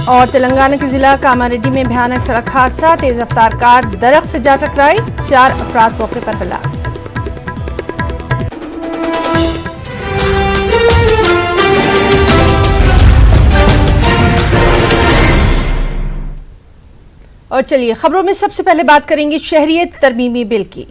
और तेलंगाना के जिला कामारेड्डी में भयानक सड़क हादसा, तेज रफ्तार कार दरख्त से जा टकराई, 4 अफराद मौके पर हलाक। और चलिए खबरों में सबसे पहले बात करेंगे शहरियत तरमीमी बिल की।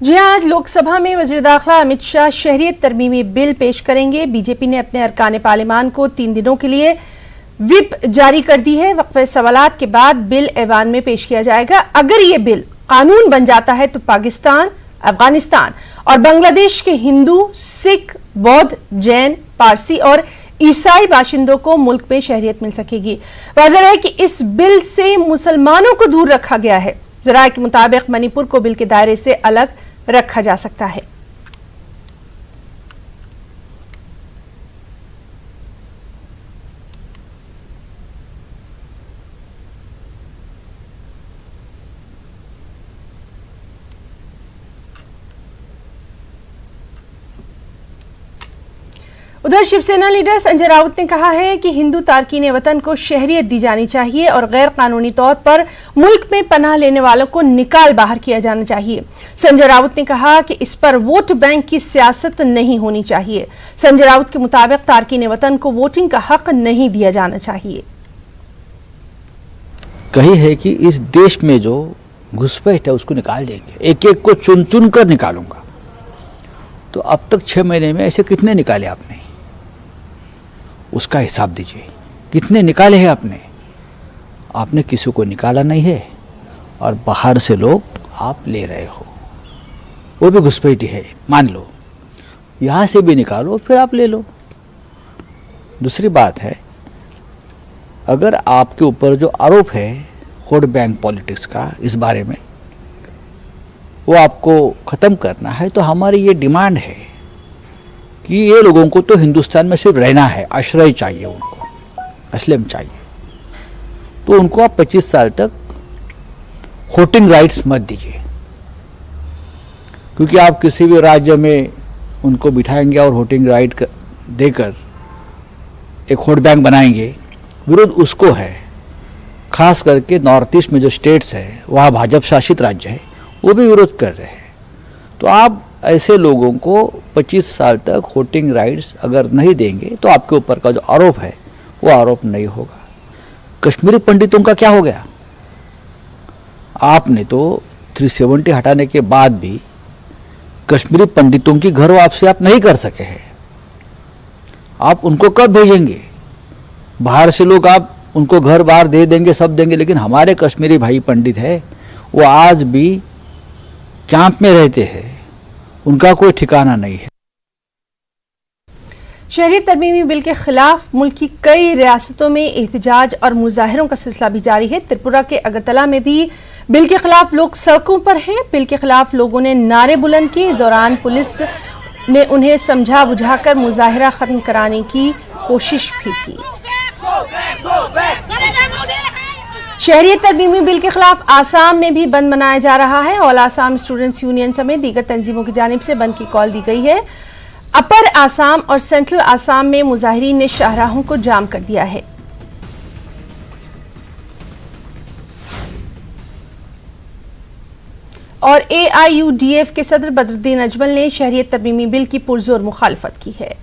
जी आज लोकसभा में वज़ीर दाखिला अमित शाह शहरियत तरमीमी बिल पेश करेंगे। बीजेपी ने अपने अरकान पार्लिमान को 3 दिनों के लिए व्हिप जारी कर दी है। वक्फे सवालात के बाद बिल ऐवान में पेश किया जाएगा। अगर ये बिल कानून बन जाता है तो पाकिस्तान, अफगानिस्तान और बांग्लादेश के हिंदू, सिख, बौद्ध, जैन, पारसी और ईसाई बाशिंदों को मुल्क में शहरियत मिल सकेगी। वाज़ेह है कि इस बिल से मुसलमानों को दूर रखा गया है। ज़राए के मुताबिक मणिपुर को बिल के दायरे से अलग रखा जा सकता है। उधर शिवसेना लीडर संजय राउत ने कहा है कि हिंदू तारकीन वतन को शहरियत दी जानी चाहिए और गैर कानूनी तौर पर मुल्क में पनाह लेने वालों को निकाल बाहर किया जाना चाहिए। संजय राउत ने कहा कि इस पर वोट बैंक की सियासत नहीं होनी चाहिए। संजय राउत के मुताबिक तारकीन वतन को वोटिंग का हक नहीं दिया जाना चाहिए। कही है कि इस देश में जो घुसपैठ है उसको निकाल देंगे, एक एक को चुन चुन कर निकालूंगा। तो अब तक 6 महीने में ऐसे कितने निकाले आपने, उसका हिसाब दीजिए। कितने निकाले हैं आपने किसी को निकाला नहीं है और बाहर से लोग आप ले रहे हो, वो भी घुसपैठी है मान लो, यहाँ से भी निकालो फिर आप ले लो। दूसरी बात है, अगर आपके ऊपर जो आरोप है वोट बैंक पॉलिटिक्स का, इस बारे में वो आपको ख़त्म करना है तो हमारी ये डिमांड है कि ये लोगों को तो हिंदुस्तान में सिर्फ रहना है, आश्रय चाहिए उनको, असलम चाहिए, तो उनको आप 25 साल तक वोटिंग राइट्स मत दीजिए। क्योंकि आप किसी भी राज्य में उनको बिठाएंगे और वोटिंग राइट देकर एक वोट बैंक बनाएंगे, विरोध उसको है। खास करके नॉर्थ ईस्ट में जो स्टेट्स है वहाँ भाजपा शासित राज्य है, वो भी विरोध कर रहे हैं। तो आप ऐसे लोगों को 25 साल तक वोटिंग राइट्स अगर नहीं देंगे तो आपके ऊपर का जो आरोप है वो आरोप नहीं होगा। कश्मीरी पंडितों का क्या हो गया? आपने तो 370 हटाने के बाद भी कश्मीरी पंडितों की घर वापसी आप नहीं कर सके हैं। आप उनको कब भेजेंगे? बाहर से लोग आप उनको घर बार दे देंगे, सब देंगे, लेकिन हमारे कश्मीरी भाई पंडित है वो आज भी कैंप में रहते हैं, उनका कोई ठिकाना नहीं है। शहरी तरमीमी बिल के खिलाफ मुल्क की कई रियासतों में एहतजाज और मुजाहिरों का सिलसिला भी जारी है। त्रिपुरा के अगरतला में भी बिल के खिलाफ लोग सड़कों पर हैं। बिल के खिलाफ लोगों ने नारे बुलंद किए। इस दौरान पुलिस ने उन्हें समझा बुझाकर मुजाहिरा खत्म कराने की कोशिश भी की। शहरियत तरमीमी बिल के खिलाफ आसाम में भी बंद मनाया जा रहा है। ऑल आसाम स्टूडेंट्स यूनियन समेत दीगर तंजीमों की जानिब से बंद की कॉल दी गई है। अपर आसाम और सेंट्रल आसाम में मुजाहिरीन ने शाहराहों को जाम कर दिया है। और AIUDF के सदर बदरुद्दीन अजमल ने शहरियत तरमीमी बिल की पुरजोर मुखालफत की है।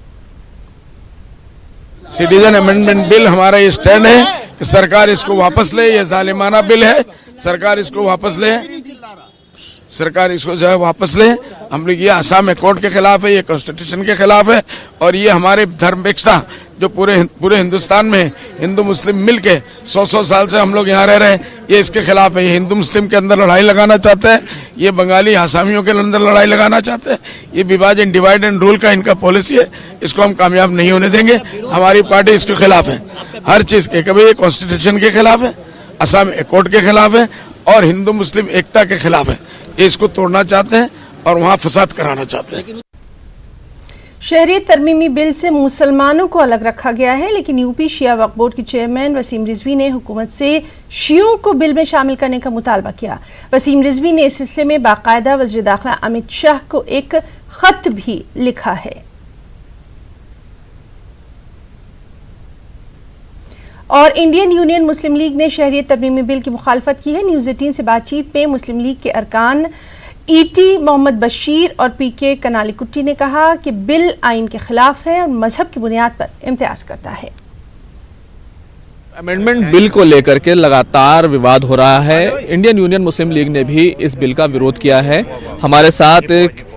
सिटीजन अमेंडमेंट बिल हमारा ये स्टैंड है कि सरकार इसको वापस ले। ये जालिमाना बिल है, सरकार इसको वापस ले, सरकार इसको जो है वापस ले। हम लोग ये आसाम में कोर्ट के खिलाफ है, ये कॉन्स्टिट्यूशन के खिलाफ है और ये हमारे धर्म एकता जो पूरे हिंदुस्तान में हिंदू मुस्लिम मिलके 100 साल से हम लोग यहाँ रह रहे हैं, ये इसके खिलाफ है। ये हिंदू मुस्लिम के अंदर लड़ाई लगाना चाहते हैं, ये बंगाली आसामियों के अंदर लड़ाई लगाना चाहते हैं। ये विभाजन डिवाइड एंड रूल का इनका पॉलिसी है, इसको हम कामयाब नहीं होने देंगे। हमारी पार्टी इसके खिलाफ है हर चीज के। कभी ये कॉन्स्टिट्यूशन के खिलाफ है, असम कोर्ट के खिलाफ है और हिंदू मुस्लिम एकता के खिलाफ है। ये इसको तोड़ना चाहते हैं और वहां फसाद कराना चाहते हैं। शहरियत तरमीमी बिल से मुसलमानों को अलग रखा गया है, लेकिन यूपी शिया वक्फ बोर्ड के चेयरमैन वसीम रिजवी ने हुकूमत से शियों को बिल में शामिल करने का मुतालबा किया। वसीम रिजवी ने इस सिलसिले में बाकायदा वज़ीर दाखिला अमित शाह को एक खत भी लिखा है। और इंडियन यूनियन मुस्लिम लीग ने शहरियत तरमीमी बिल की मुखालफत की है। न्यूज़ 18 से बातचीत में मुस्लिम लीग के अरकान ईटी मोहम्मद बशीर और पीके कनालीकुट्टी ने कहा कि बिल आइन के खिलाफ है और मजहब की बुनियाद पर इम्तियाज करता है। अमेंडमेंट बिल को लेकर के लगातार विवाद हो रहा है। इंडियन यूनियन मुस्लिम लीग ने भी इस बिल का विरोध किया है। हमारे साथ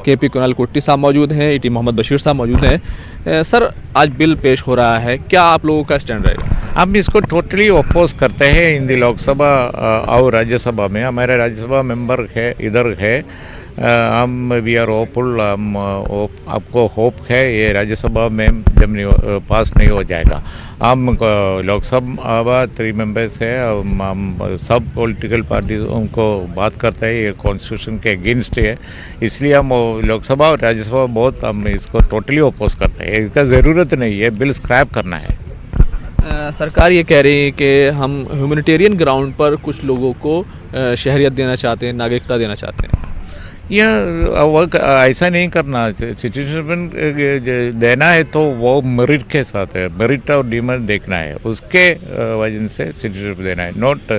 केपी कनालीकुट्टी साहब मौजूद हैं, ईटी मोहम्मद बशीर साहब मौजूद हैं। सर, आज बिल पेश हो रहा है, क्या आप लोगों का स्टैंड रहेगा? हम इसको टोटली अपोज करते हैं। इन दी लोकसभा और राज्यसभा में हमारे राज्यसभा मेंबर है, इधर है। हम वी आर होपफुल, आपको होप है ये राज्यसभा में जब पास नहीं हो जाएगा। हम लोकसभा 3 मेंबर्स है, हम सब पॉलिटिकल पार्टीज उनको बात करते हैं, ये कॉन्स्टिट्यूशन के अगेंस्ट है, इसलिए हम लोकसभा और राज्यसभा बहुत हम इसको टोटली अपोज करते हैं। इसका ज़रूरत नहीं है, बिल स्क्रैप करना है। सरकार ये कह रही है कि हम ह्यूमैनिटेरियन ग्राउंड पर कुछ लोगों को शहरियत देना चाहते हैं, नागरिकता देना चाहते हैं। यह ऐसा नहीं करना। सिटीजनशिप देना है तो वो मेरिट के साथ है, मेरिट और डिमेरिट देखना है, उसके वजह से सिटीजनशिप देना है, नॉट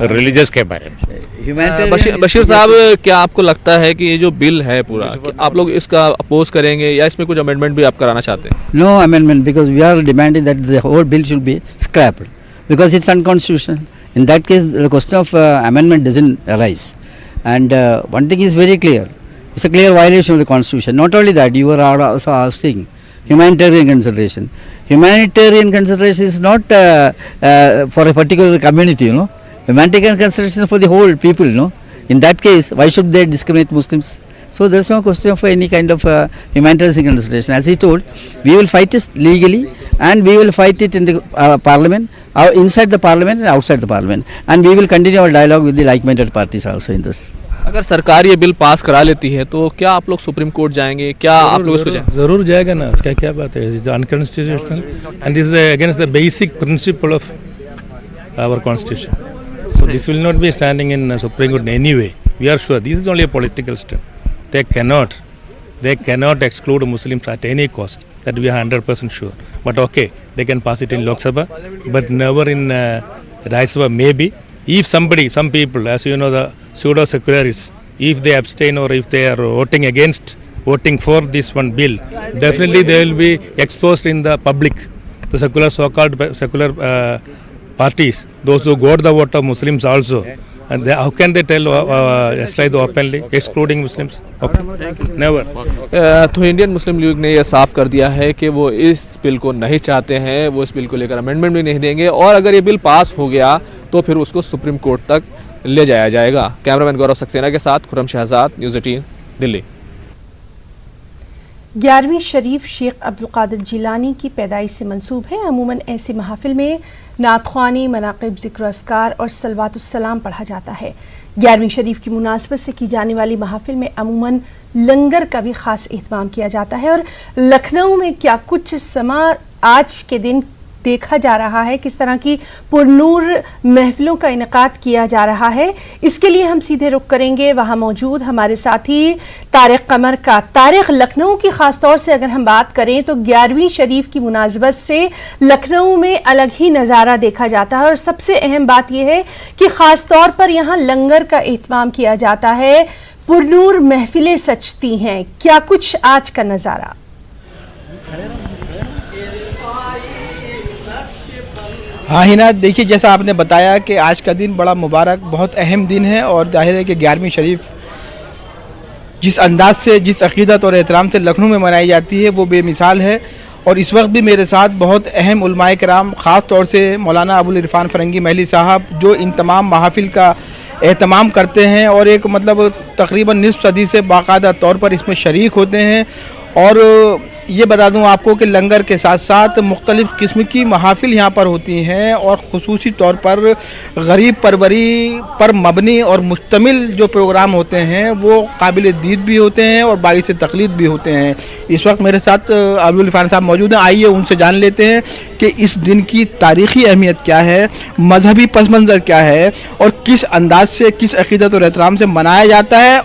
रिलीजियस के बारे में। बशीर साहब, क्या आपको लगता है कि ये जो बिल है पूरा, आप लोग इसका अपोज करेंगे या इसमें कुछ अमेंडमेंट भी आप कराना चाहते हैं? No amendment, because we are demanding that the whole bill should be scrapped because it's unconstitutional. In that case, the question of amendment doesn't arise. And one thing is very clear, it's a clear violation of the constitution. Not only that, you are also asking humanitarian consideration. Humanitarian consideration is not for a particular community, you know. Humanitarian consideration is for the whole people, you know. In that case, why should they discriminate Muslims? So there is no question of any kind of humanitarian consideration. As he told, we will fight it legally and we will fight it in the parliament, inside the parliament and outside the parliament. And we will continue our dialogue with the like-minded parties also in this. अगर सरकार ये bill pass करा लेती है तो क्या आप लोग सुप्रीम कोर्ट जाएंगे? क्या आप लोग इसको जाएंगे? जरूर जाएगा ना, उसका क्या बात है। It's unconstitutional and this is against the basic principle of our constitution. So this will not be standing in Supreme Court in any way. We are sure this is only a political step. They cannot exclude Muslims at any cost. That we are 100% sure. But okay, they can pass it in Lok Sabha, but never in Rajya Sabha. Maybe if some people, as you know, the pseudo secularists, if they abstain or if they are voting for this one bill, definitely they will be exposed in the public. The secular, so-called secular parties, those who got the vote of Muslims also. And how can they tell slide openly excluding Muslims? Okay, never. तो Indian Muslim league ने यह साफ कर दिया है कि वो इस बिल को नहीं चाहते हैं, वो इस बिल को लेकर अमेंडमेंट भी नहीं देंगे और अगर ये बिल पास हो गया तो फिर उसको सुप्रीम कोर्ट तक ले जाया जाएगा। कैमरामैन गौरव सक्सेना के साथ खुर्रम शहजाद, न्यूज़ 18 दिल्ली। 11वीं शरीफ शेख अब्दुल कादिर जिलानी की पैदाइश से मंसूब है। अमूमन ऐसी महफिल में नातख्वानी, मनाक़िब, ज़िक्र अस्कार और सलवातुस्सलाम पढ़ा जाता है। 11वीं शरीफ की मुनासबत से की जाने वाली महफिल में अमूमन लंगर का भी ख़ास एहतमाम किया जाता है। और लखनऊ में क्या कुछ समा आज के दिन देखा जा रहा है, किस तरह की पुरनूर महफिलों का इनेकाद किया जा रहा है, इसके लिए हम सीधे रुख करेंगे वहाँ मौजूद हमारे साथी तारिक कमर का। तारिक, लखनऊ की ख़ास तौर से अगर हम बात करें तो 11वीं शरीफ की मुनासबत से लखनऊ में अलग ही नज़ारा देखा जाता है और सबसे अहम बात यह है कि ख़ास तौर पर यहाँ लंगर का एहतमाम किया जाता है, पुरनूर महफिलें सजती हैं। क्या कुछ आज का नज़ारा? हाँ हिना, देखिए जैसा आपने बताया कि आज का दिन बड़ा मुबारक, बहुत अहम दिन है और जाहिर है कि 11वीं शरीफ जिस अंदाज से, जिस अक़ीदत और एहतराम से लखनऊ में मनाई जाती है वो बेमिसाल है। और इस वक्त भी मेरे साथ बहुत अहम उलमाए किराम, ख़ास तौर से मौलाना अबुल इरफान फ़रंगी महली साहब, जो इन तमाम महफिल का एहतमाम करते हैं और एक मतलब तकरीबन निस्फ सदी से बाकायदा तौर पर इसमें शरीक होते हैं। और ये बता दूं आपको कि लंगर के साथ साथ मुख्तलिफ़ किस्म की महाफिल यहाँ पर होती हैं और ख़ुसूसी तौर पर गरीब परवरी पर मबनी और मुश्तमिल जो प्रोग्राम होते हैं वो काबिल दीद भी होते हैं और बाइस तकलीद भी होते हैं। इस वक्त मेरे साथ अब्दुल इरफान साहब मौजूद हैं। आइए उनसे जान लेते हैं कि इस दिन की तारीख़ी अहमियत क्या है, मजहबी पस मंज़र क्या है और किस अंदाज से, किस अक़ीदत और एहतराम से मनाया जाता है